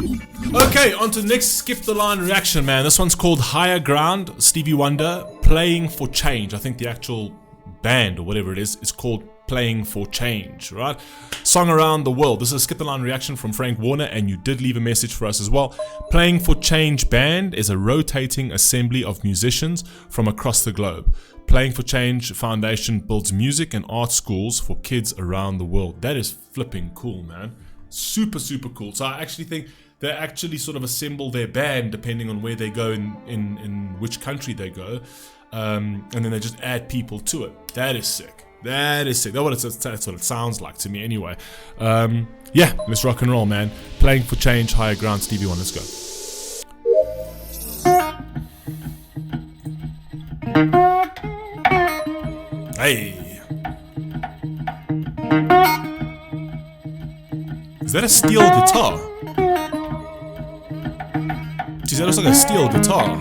Okay, on to the next skip the line reaction, man. This one's called Higher Ground, Stevie Wonder, Playing for Change. I think the actual band or whatever it is called Playing for Change, right? Song Around the World. This is a skip the line reaction from Frank Warner, and you did leave a message for us as well. Playing for Change Band is a rotating assembly of musicians from across the globe. Playing for Change Foundation builds music and art schools for kids around the world. That is flipping cool, man. Super, super cool. So I actually think they actually sort of assemble their band depending on where they go in which country they go. And then they just add people to it. That is sick. That is sick. That's what it sounds like to me anyway. Yeah, let's rock and roll, man. Playing for Change, Higher Ground, Stevie Wonder, let's go. Hey. Is that a steel guitar? Geez, that looks like a steel guitar.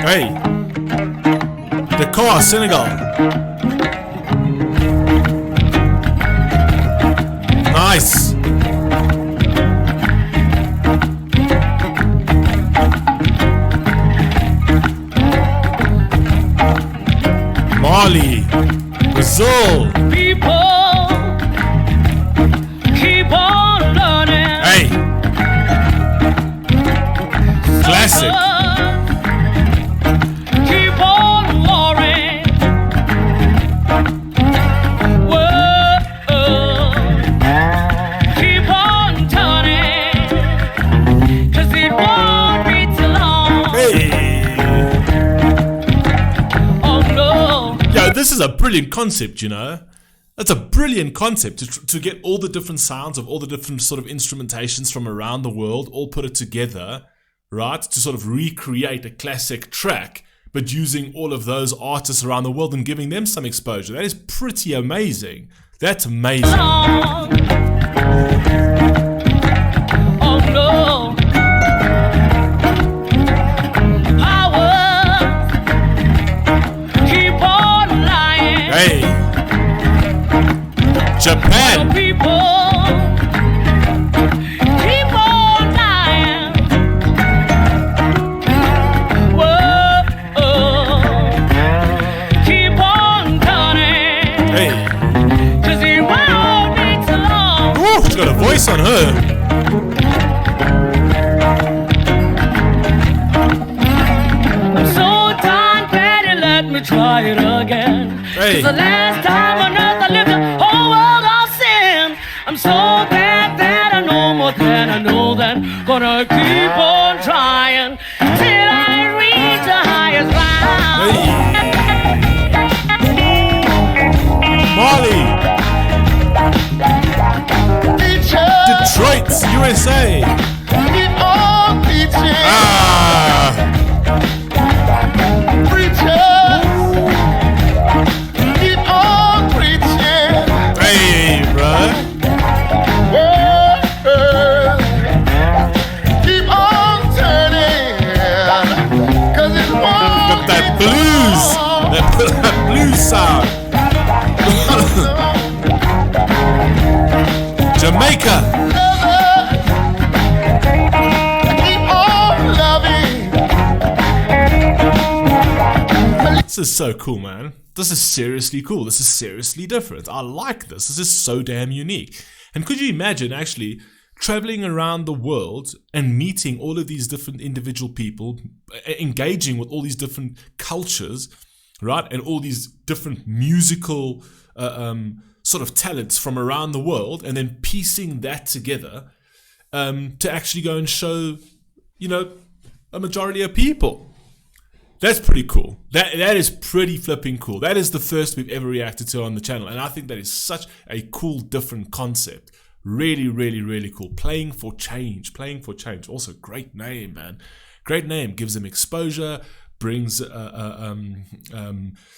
Hey. Dakar, Senegal. Nice. Mali, Brazil. People keep on learning. Hey. Classic. Keep on warring. Whoa. Keep on turning. 'Cause it won't be too long. Hey. Oh no. Yo, this is a brilliant concept, you know. That's a brilliant concept to get all the different sounds of all the different sort of instrumentations from around the world, all put it together, right? To sort of recreate a classic track, but using all of those artists around the world and giving them some exposure. That is pretty amazing. That's amazing. Oh no. Power. Keep on lying. Hey. Japan. People keep on lying. Whoa, keep on turning. Hey. 'Cause it won't be too long. Ooh, she's got a voice on her. I'm so tired, Betty, let me try it again. Hey. 'Cause the last time on earth I lived the whole world of sin. I'm so bad that I know more than I know then. Gonna keep on trying till I reach the highest ground. Hey. Mali. Detroit, USA. Ah. Hey, bruh. Got that blues. That blues sound. Jamaica. This is so cool, man. This is seriously cool. This is seriously different. I like this. This is so damn unique. And could you imagine actually traveling around the world and meeting all of these different individual people, engaging with all these different cultures, right? And all these different musical sort of talents from around the world, and then piecing that together to actually go and show, you know, a majority of people. That's pretty cool. That is pretty flipping cool. That is the first we've ever reacted to on the channel, and I think that is such a cool, different concept. Really, really, really cool. Playing for Change. Playing for Change. Also, great name, man. Great name. Gives them exposure. Brings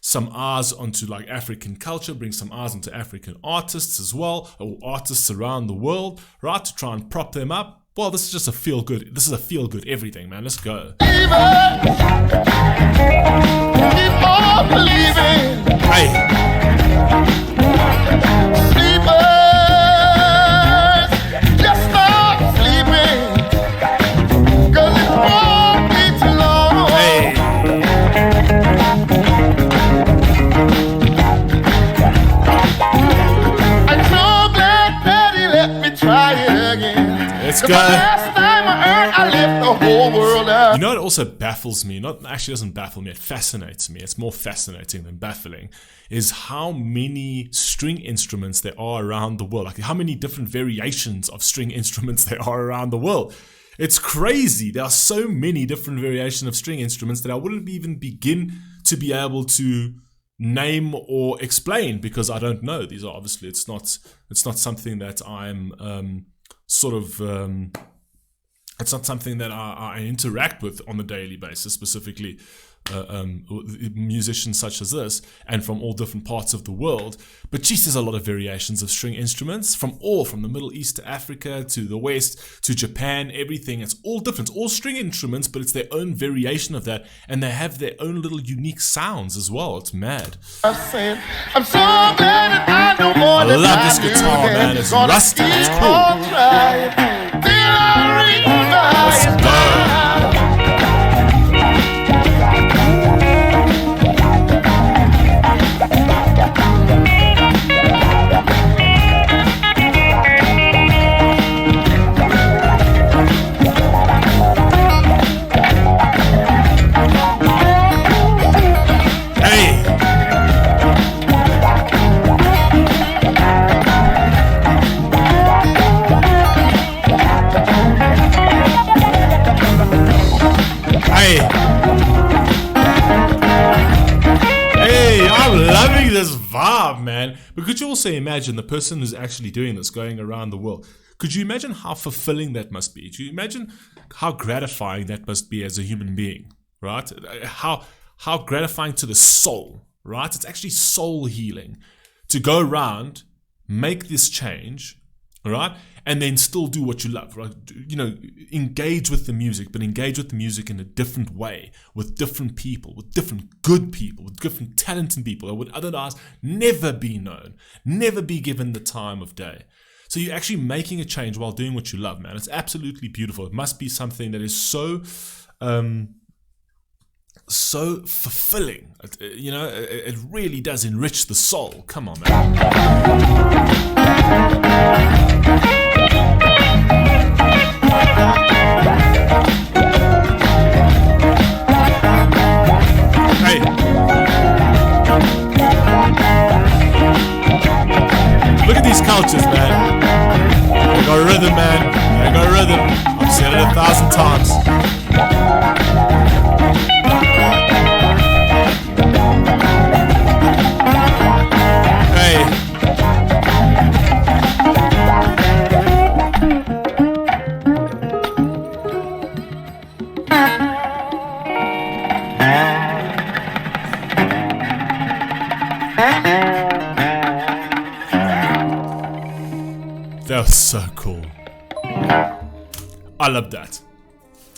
some eyes onto like African culture. Brings some eyes onto African artists as well, or artists around the world, right? To try and prop them up. Well, this is just a feel good. This is a feel good everything, man. Let's go. Hey. Let's go. The last time I heard, I left the whole world out. You know, it also baffles me. Not actually doesn't baffle me. It fascinates me. It's more fascinating than baffling. Is how many string instruments there are around the world. Like how many different variations of string instruments there are around the world. It's crazy. There are so many different variations of string instruments that I wouldn't even begin to be able to name or explain because I don't know. These are obviously it's not something that I'm it's not something that I interact with on a daily basis, specifically musicians such as this and from all different parts of the world. But geez, there's a lot of variations of string instruments from the Middle East to Africa to the West to Japan, everything. It's all different, it's all string instruments, but it's their own variation of that, and they have their own little unique sounds as well. It's mad. I'm so glad that I know more I than love I this do guitar, then. man. It's Gonna rusty, it's keep cool. on trying till I reach the highest ground. I'm loving this vibe, man. But could you also imagine the person who's actually doing this, going around the world? Could you imagine how fulfilling that must be? Do you imagine how gratifying that must be as a human being, right? How gratifying to the soul, right? It's actually soul healing to go around, make this change, right? And then still do what you love, right? You know, engage with the music, but engage with the music in a different way, with different people, with different good people, with different talented people that would otherwise never be known, never be given the time of day. So you're actually making a change while doing what you love, man. It's absolutely beautiful. It must be something that is so fulfilling. You know, it really does enrich the soul. Come on, man. Hey. Look at these cultures, man. They got rhythm, man. They got rhythm. I've said it 1,000 times. Hey. That was so cool. I love that.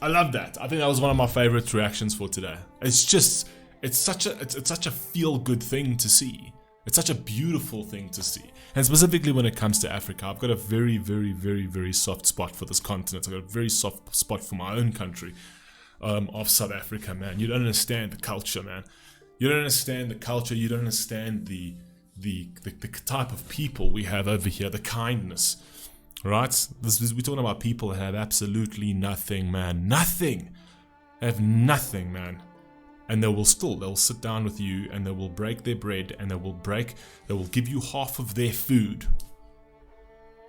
I love that. I think that was one of my favorite reactions for today. It's just, it's such a feel-good thing to see. It's such a beautiful thing to see. And specifically when it comes to Africa, I've got a very, very, very, very soft spot for this continent. I've got a very soft spot for my own country of South Africa, man. You don't understand the culture, man. You don't understand the culture. You don't understand the type of people we have over here, the kindness, right? We're talking about people that have absolutely nothing, man. Nothing. They have nothing, man. And they'll sit down with you and they will break their bread and they will give you half of their food.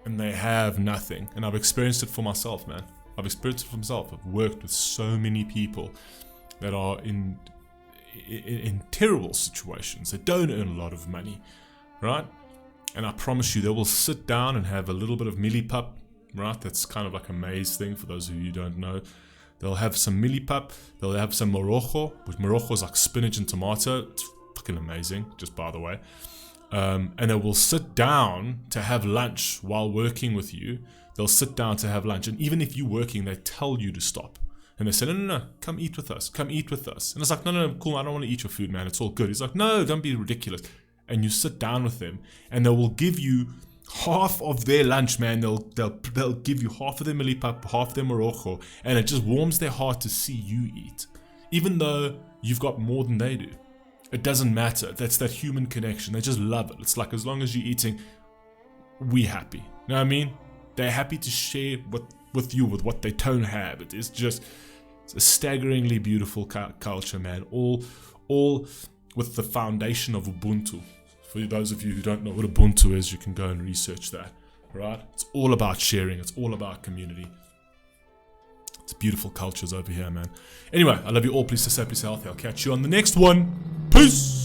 And they have nothing. And I've experienced it for myself, man. I've experienced it for myself. I've worked with so many people that are in terrible situations, that don't earn a lot of money, right? And I promise you, they will sit down and have a little bit of millipap, right? That's kind of like a maize thing for those of you who don't know. They'll have some millipap, they'll have some morojo, which morojo is like spinach and tomato. It's fucking amazing, just by the way. And they will sit down to have lunch while working with you. They'll sit down to have lunch. And even if you're working, they tell you to stop. And they say, no, come eat with us. Come eat with us. And it's like, no, cool, I don't want to eat your food, man. It's all good. He's like, no, don't be ridiculous. And you sit down with them and they will give you half of their lunch, man. They'll give you half of their millipap, half their morojo. And it just warms their heart to see you eat. Even though you've got more than they do. It doesn't matter. That's that human connection. They just love it. It's like, as long as you're eating, we happy. You know what I mean? They're happy to share what with you with what they don't have. It's just it's a staggeringly beautiful culture, man. All with the foundation of Ubuntu. For those of you who don't know what Ubuntu is, you can go and research that, right? It's all about sharing. It's all about community. It's beautiful cultures over here, man. Anyway, I love you all. Please stay safe, please stay healthy. I'll catch you on the next one. Peace!